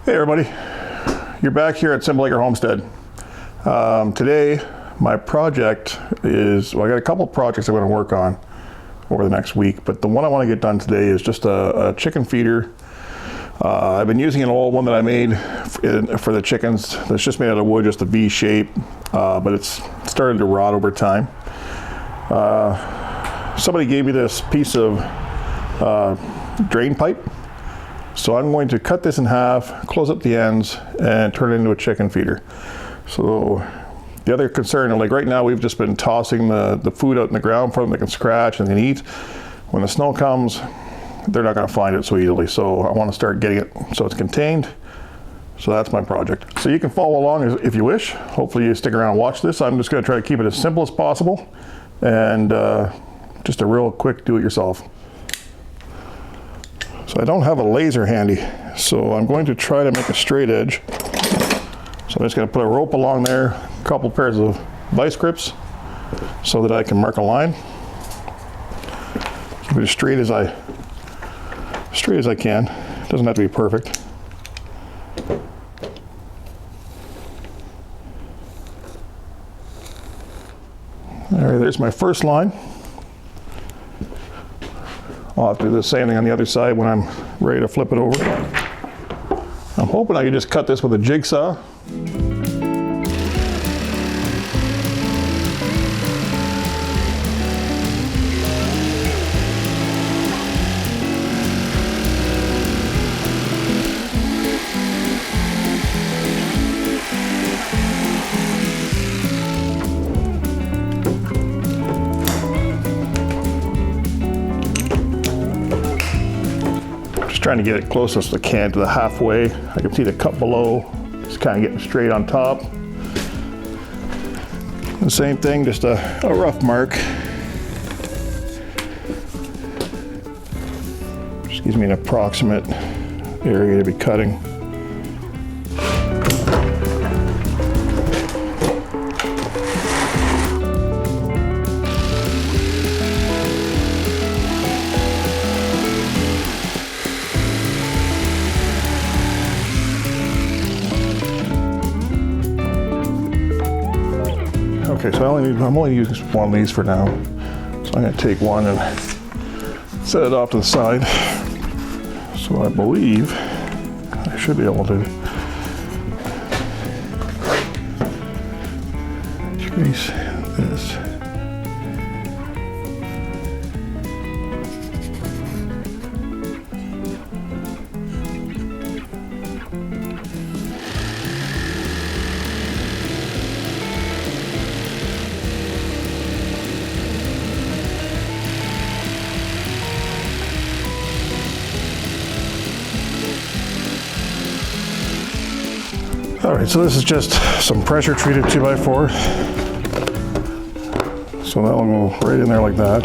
Hey everybody, you're back here at Simple Acre Homestead. Today my project is, well, I got a couple projects I'm going to work on over the next week, but the one I want to get done today is just a chicken feeder. I've been using an old one that I made for the chickens that's just made out of wood, just a V shape, but it's started to rot over time. Somebody gave me this piece of drain pipe. So I'm going to cut this in half, close up the ends, and turn it into a chicken feeder. So the other concern, like right now we've just been tossing the food out in the ground for them. They can scratch and they can eat. When the snow comes, they're not going to find it so easily. So I want to start getting it so it's contained. So that's my project. So you can follow along if you wish. Hopefully you stick around and watch this. I'm just going to try to keep it as simple as possible and just a real quick do-it-yourself. So I don't have a laser handy, so I'm going to try to make a straight edge. So I'm just going to put a rope along there, a couple pairs of vice grips, so that I can mark a line. Keep it as straight as I can. It doesn't have to be perfect. All right, there's my first line. I'll have to do the same thing on the other side when I'm ready to flip it over. I'm hoping I can just cut this with a jigsaw. Trying to get it closest I can to the halfway. I can see the cut below. Just kind of getting straight on top. The same thing, just a rough mark. Just gives me an approximate area to be cutting. Okay, so I'm only using one of these for now. So I'm going to take one and set it off to the side. So I believe I should be able to trace this. All right, so this is just some pressure treated 2x4. So that one will go right in there like that.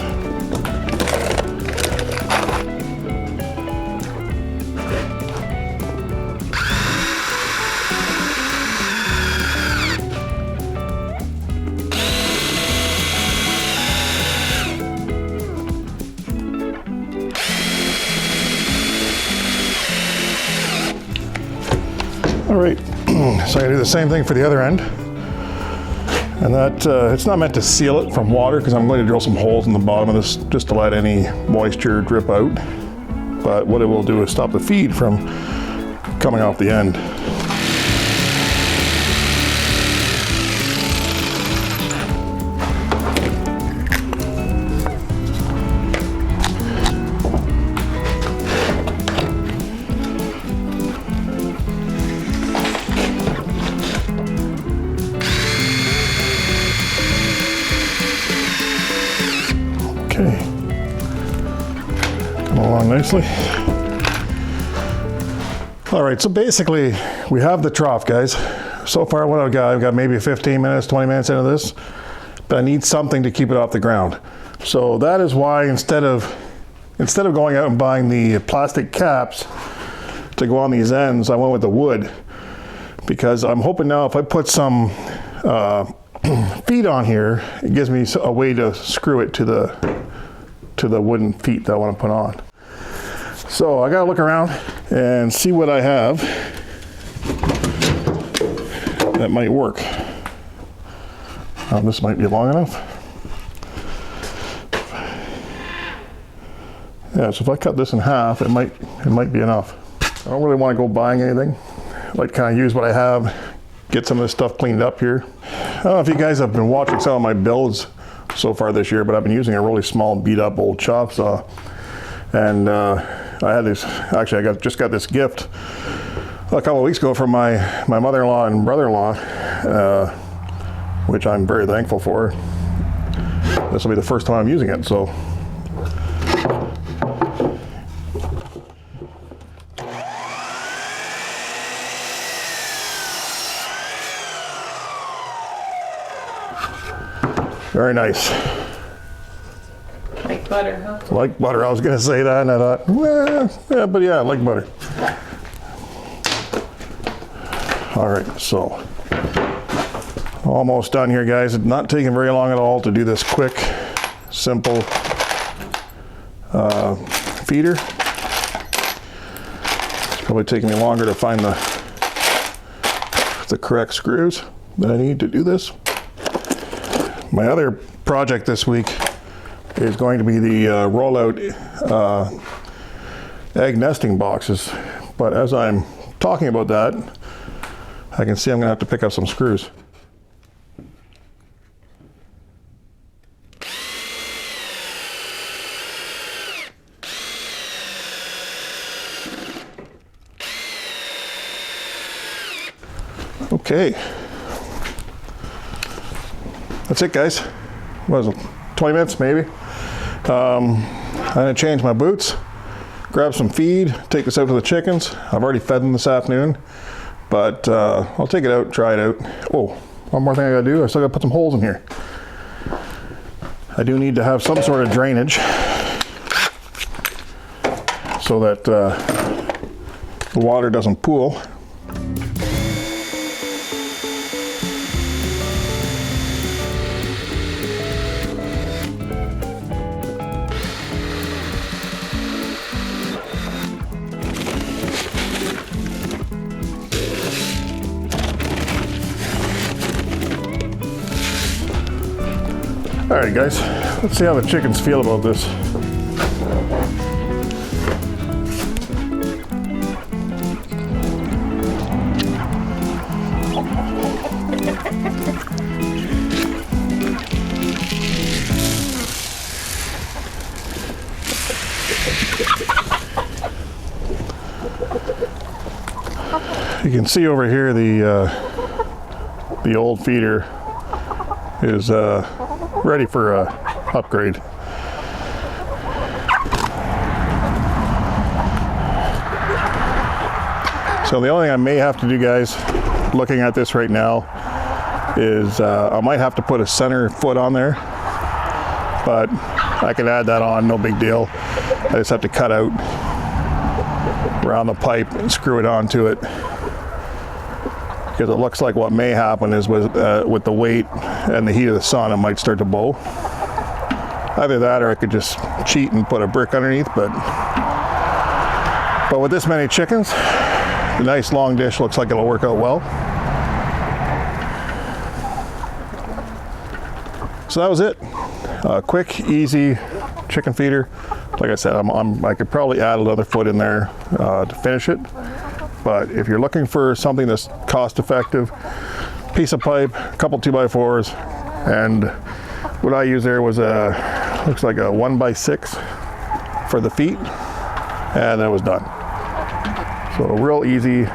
All right. So I do the same thing for the other end, and that it's not meant to seal it from water because I'm going to drill some holes in the bottom of this just to let any moisture drip out, but what it will do is stop the feed from coming off the end. Okay, come along nicely. All right, so basically we have the trough, guys. So far what I've got maybe 15 minutes, 20 minutes into this, but I need something to keep it off the ground. So that is why instead of going out and buying the plastic caps to go on these ends, I went with the wood, because I'm hoping now if I put some feet on here, it gives me a way to screw it to the wooden feet that I want to put on. So I gotta look around and see what I have, it might work. This might be long enough. Yeah, so if I cut this in half, it might be enough. I don't really want to go buying anything. I like to kind of use what I have, get some of this stuff cleaned up here. I don't know if you guys have been watching some of my builds so far this year, but I've been using a really small beat up old chop saw. And I had this, actually I just got this gift a couple of weeks ago from my mother-in-law and brother-in-law, which I'm very thankful for. This will be the first time I'm using it, so. Very nice. Like butter, huh? Like butter. I was going to say that, and I thought, well, yeah, but yeah, like butter. All right, so almost done here, guys. It's not taking very long at all to do this quick, simple feeder. It's probably taking me longer to find the correct screws that I need to do this. My other project this week is going to be the rollout egg nesting boxes. But as I'm talking about that, I can see I'm going to have to pick up some screws. Okay. That's it, guys. What was it, 20 minutes maybe? I'm gonna change my boots, grab some feed, take this out to the chickens. I've already fed them this afternoon, but I'll take it out, try it out. Oh, one more thing I gotta do, I still gotta put some holes in here. I do need to have some sort of drainage so that the water doesn't pool. All right, guys, let's see how the chickens feel about this. You can see over here the old feeder is ready for a upgrade. So the only thing I may have to do, guys, looking at this right now, is I might have to put a center foot on there, but I can add that on, no big deal. I just have to cut out around the pipe and screw it onto it, because it looks like what may happen is with the weight and the heat of the sun, it might start to bow. Either that, or I could just cheat and put a brick underneath, but with this many chickens, the nice long dish looks like it'll work out well. So that was it. Quick, easy chicken feeder. Like I said, I could probably add another foot in there to finish it. But if you're looking for something that's cost effective, piece of pipe, a couple 2x4s, and what I used there was looks like a 1x6 for the feet, and it was done. So real easy,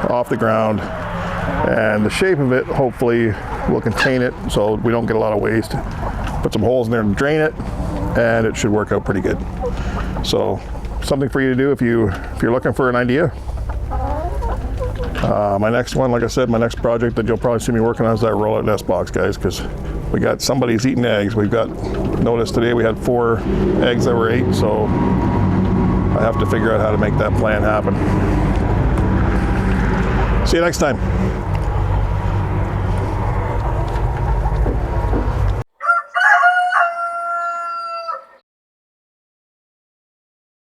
off the ground, and the shape of it hopefully will contain it so we don't get a lot of waste. Put some holes in there to drain it, and it should work out pretty good. So something for you to do if you're looking for an idea. My next one, like I said, my next project that you'll probably see me working on is that rollout nest box, guys, because we got somebody's eating eggs. We've got, notice today we had 4 eggs that were 8, so I have to figure out how to make that plan happen. See you next time.